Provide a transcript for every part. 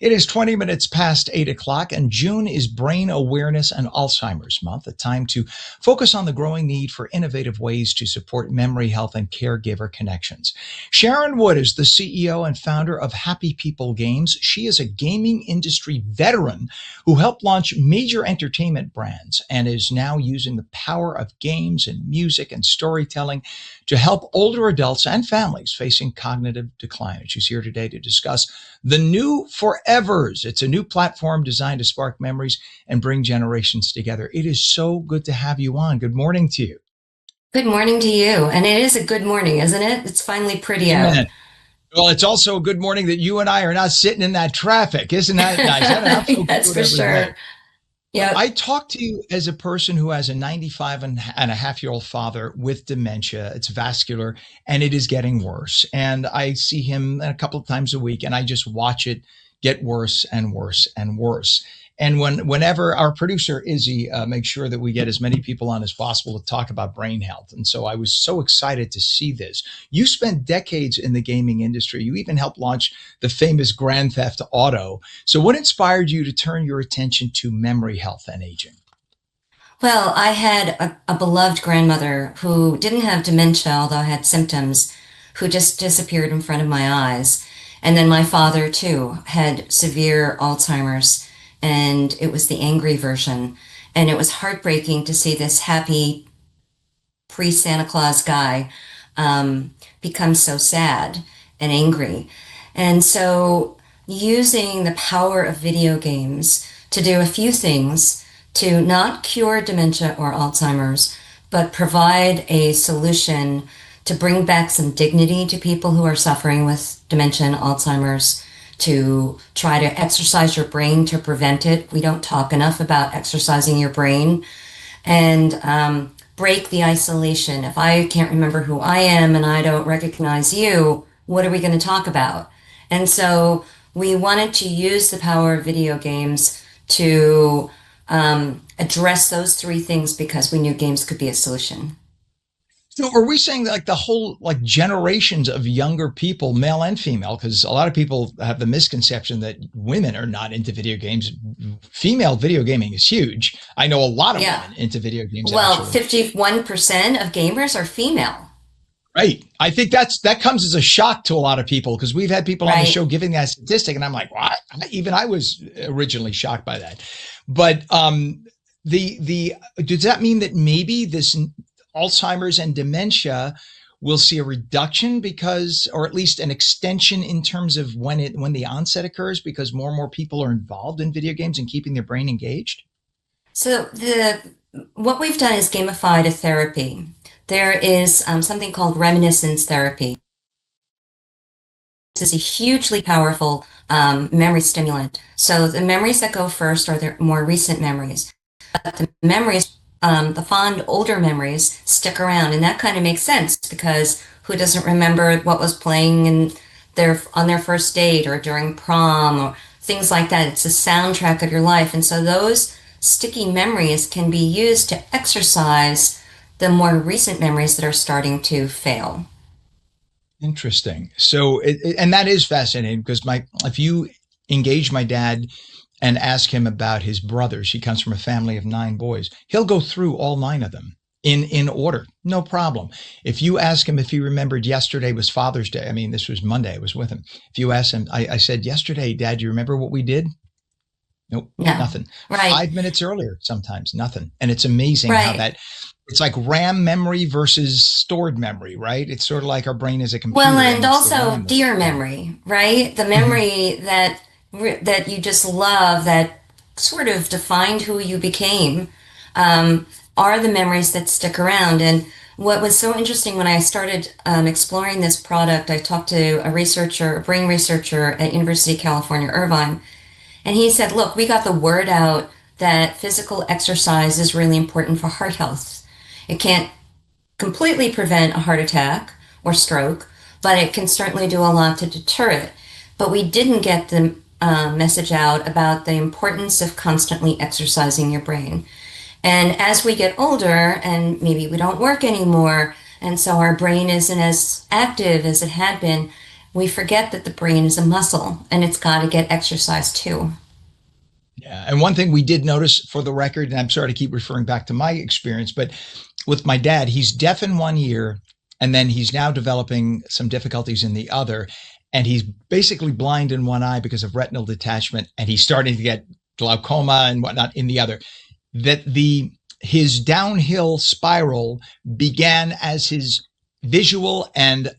It is 20 minutes past 8 o'clock, and June is Brain Awareness and Alzheimer's Month, a time to focus on the growing need for innovative ways to support memory health and caregiver connections. Sharon Wood is the CEO and founder of Happy People Games. She is a gaming industry veteran who helped launch major entertainment brands and is now using the power of games and music and storytelling to help older adults and families facing cognitive decline. And she's here today to discuss the new Forevers. It's a new platform designed to spark memories and bring generations together. It is so good to have you on. Good morning to you. Good morning to you. And it is a good morning, isn't it? It's finally pretty out. Amen. Well, it's also a good morning that you and I are not sitting in that traffic. Isn't that nice? That That's for sure. Yeah. I talk to you as a person who has a 95 and a half-year-old father with dementia. It's vascular, and it is getting worse. And I see him a couple of times a week, and I just watch it get worse and worse and worse. And whenever our producer, Izzy, makes sure that we get as many people on as possible to talk about brain health. And so I was so excited to see this. You spent decades in the gaming industry. You even helped launch the famous Grand Theft Auto. So what inspired you to turn your attention to memory health and aging? Well, I had a beloved grandmother who didn't have dementia, although had symptoms, who just disappeared in front of my eyes. And then my father, too, had severe Alzheimer's, and it was the angry version. And it was heartbreaking to see this happy pre-Santa Claus guy become so sad and angry. And so using the power of video games to do a few things to not cure dementia or Alzheimer's, but provide a solution to bring back some dignity to people who are suffering with dementia and Alzheimer's, to try to exercise your brain to prevent it. We don't talk enough about exercising your brain, and break the isolation. If I can't remember who I am and I don't recognize you, what are we going to talk about? And so we wanted to use the power of video games to address those three things because we knew games could be a solution. So are we saying that like the whole like generations of younger people, male and female, because a lot of people have the misconception that women are not into video games. Female video gaming is huge. I know a lot of women into video games. Well, actually. 51% of gamers are female. Right. I think that comes as a shock to a lot of people because we've had people on the show giving that statistic, and I'm like, what? Even I was originally shocked by that. But does that mean that maybe this Alzheimer's and dementia will see a reduction because, or at least an extension in terms of when the onset occurs because more and more people are involved in video games and keeping their brain engaged? So what we've done is gamified a therapy. There is something called reminiscence therapy. This is a hugely powerful memory stimulant. So the memories that go first are the more recent memories. But the memories, the fond older memories stick around, and that kind of makes sense because who doesn't remember what was playing on their first date or during prom or things like that? It's a soundtrack of your life, and so those sticky memories can be used to exercise the more recent memories that are starting to fail. Interesting. So, and that is fascinating because if you engage my dad and ask him about his brothers, he comes from a family of 9 boys. He'll go through all 9 of them in order, no problem. If you ask him if he remembered yesterday was Father's Day, I mean, this was Monday, I was with him. If you ask him, I said, yesterday, Dad, you remember what we did? Nope, nothing. Right. 5 minutes earlier, sometimes nothing. And it's amazing how it's like RAM memory versus stored memory, right? It's sort of like our brain is a computer. Well, and also dear memory, right? The memory that you just love, that sort of defined who you became, are the memories that stick around. And what was so interesting when I started exploring this product, I talked to a brain researcher at University of California, Irvine, and he said, look, we got the word out that physical exercise is really important for heart health. It can't completely prevent a heart attack or stroke, but it can certainly do a lot to deter it. But we didn't get the message out about the importance of constantly exercising your brain. And as we get older and maybe we don't work anymore, and so our brain isn't as active as it had been, we forget that the brain is a muscle and it's got to get exercise too. Yeah. And one thing we did notice, for the record, and I'm sorry to keep referring back to my experience, but with my dad, he's deaf in one ear, and then he's now developing some difficulties in the other. And he's basically blind in one eye because of retinal detachment, and he's starting to get glaucoma and whatnot in the other. That his downhill spiral began as his visual and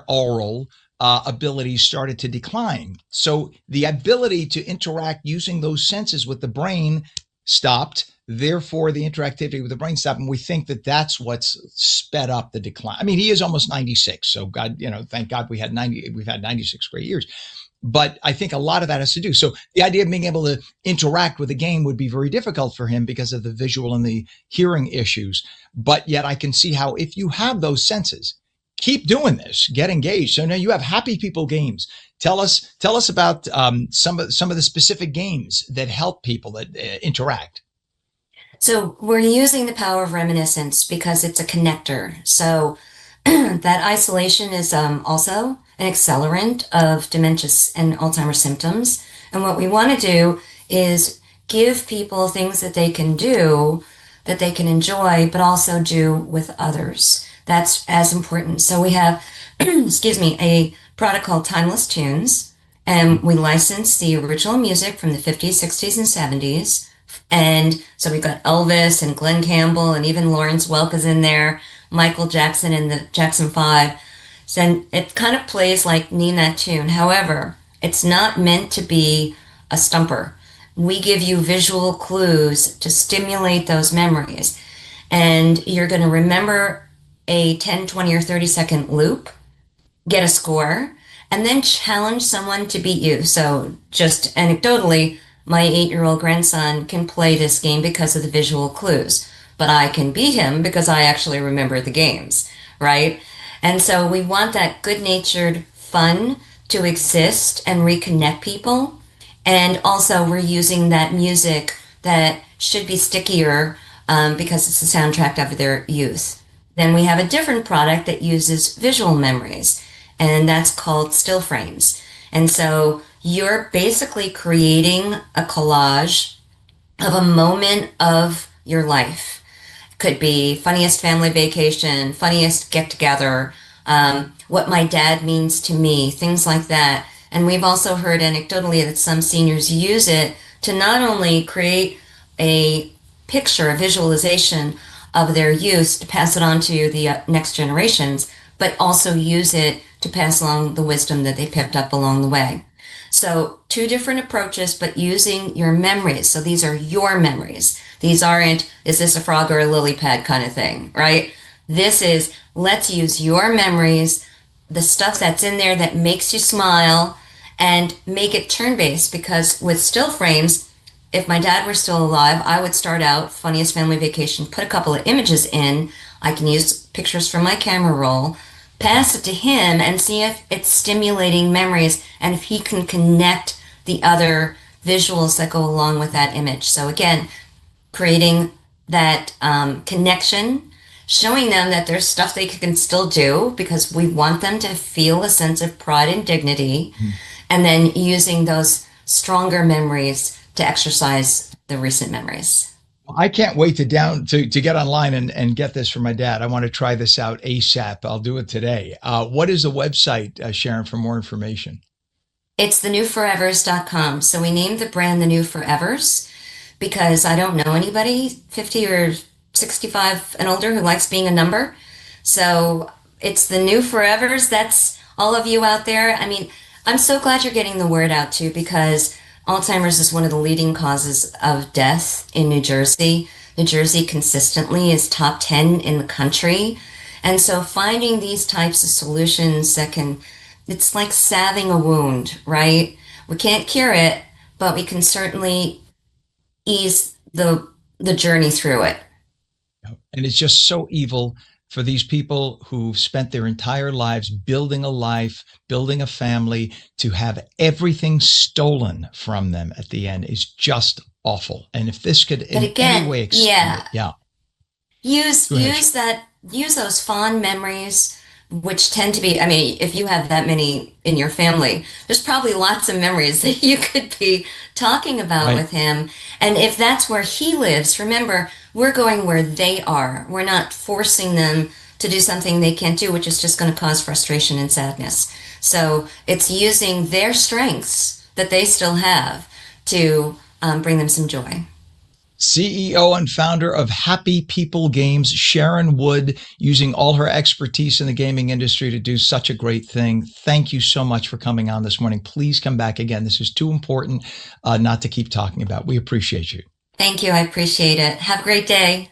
oral abilities started to decline. So the ability to interact using those senses with the brain stopped. Therefore, the interactivity with the brain stopped. And we think that that's what's sped up the decline. I mean, he is almost 96. So God, thank God we've had 96 great years. But I think a lot of that has to do. So the idea of being able to interact with a game would be very difficult for him because of the visual and the hearing issues. But yet I can see how, if you have those senses, keep doing this, get engaged. So now you have Happy People games. Tell us about some of the specific games that help people that interact. So we're using the power of reminiscence because it's a connector. So that isolation is also an accelerant of dementia and Alzheimer's symptoms. And what we want to do is give people things that they can do, that they can enjoy, but also do with others. That's as important. So we have, excuse me, a product called Timeless Tunes, and we license the original music from the 50s, 60s, and 70s. And so we've got Elvis and Glenn Campbell and even Lawrence Welk is in there, Michael Jackson and the Jackson 5. So it kind of plays like Name That Tune. However, it's not meant to be a stumper. We give you visual clues to stimulate those memories. And you're going to remember a 10, 20, or 30-second loop, get a score, and then challenge someone to beat you. So just anecdotally, my 8-year-old grandson can play this game because of the visual clues, but I can beat him because I actually remember the games, right? And so we want that good-natured fun to exist and reconnect people. And also we're using that music that should be stickier because it's the soundtrack of their youth. Then we have a different product that uses visual memories, and that's called still frames. And so you're basically creating a collage of a moment of your life. It could be funniest family vacation, funniest get together, what my dad means to me, things like that. And we've also heard anecdotally that some seniors use it to not only create a picture, a visualization of their youth to pass it on to the next generations, but also use it to pass along the wisdom that they picked up along the way. So 2 different approaches, but using your memories. So these are your memories. These aren't, is this a frog or a lily pad kind of thing, right? This is, let's use your memories, the stuff that's in there that makes you smile, and make it turn-based, because with still frames, if my dad were still alive, I would start out funniest family vacation, put a couple of images in. I can use pictures from my camera roll, pass it to him, and see if it's stimulating memories and if he can connect the other visuals that go along with that image. So again, creating that connection, showing them that there's stuff they can still do because we want them to feel a sense of pride and dignity, and then using those stronger memories to exercise the recent memories. I can't wait to get online and get this for my dad. I want to try this out ASAP. I'll do it today. What is the website, Sharon, for more information? It's thenewforevers.com. So we named the brand The New Forevers because I don't know anybody 50 or 65 and older who likes being a number. So it's The New Forevers. That's all of you out there. I mean, I'm so glad you're getting the word out too, because Alzheimer's is one of the leading causes of death in New Jersey. New Jersey consistently is top 10 in the country. And so finding these types of solutions that can, it's like salving a wound, right? We can't cure it, but we can certainly ease the journey through it. And it's just so evil for these people who've spent their entire lives building a life, building a family, to have everything stolen from them at the end is just awful. And if this could in any way explain it, use those fond memories which tend to be, I mean, if you have that many in your family, there's probably lots of memories that you could be talking about Right. with him. And if that's where he lives, remember, we're going where they are. We're not forcing them to do something they can't do, which is just going to cause frustration and sadness. So it's using their strengths that they still have to bring them some joy. CEO and founder of Happy People Games, Sharon Wood, using all her expertise in the gaming industry to do such a great thing. Thank you so much for coming on this morning. Please come back again. This is too important not to keep talking about. We appreciate you. Thank you. I appreciate it. Have a great day.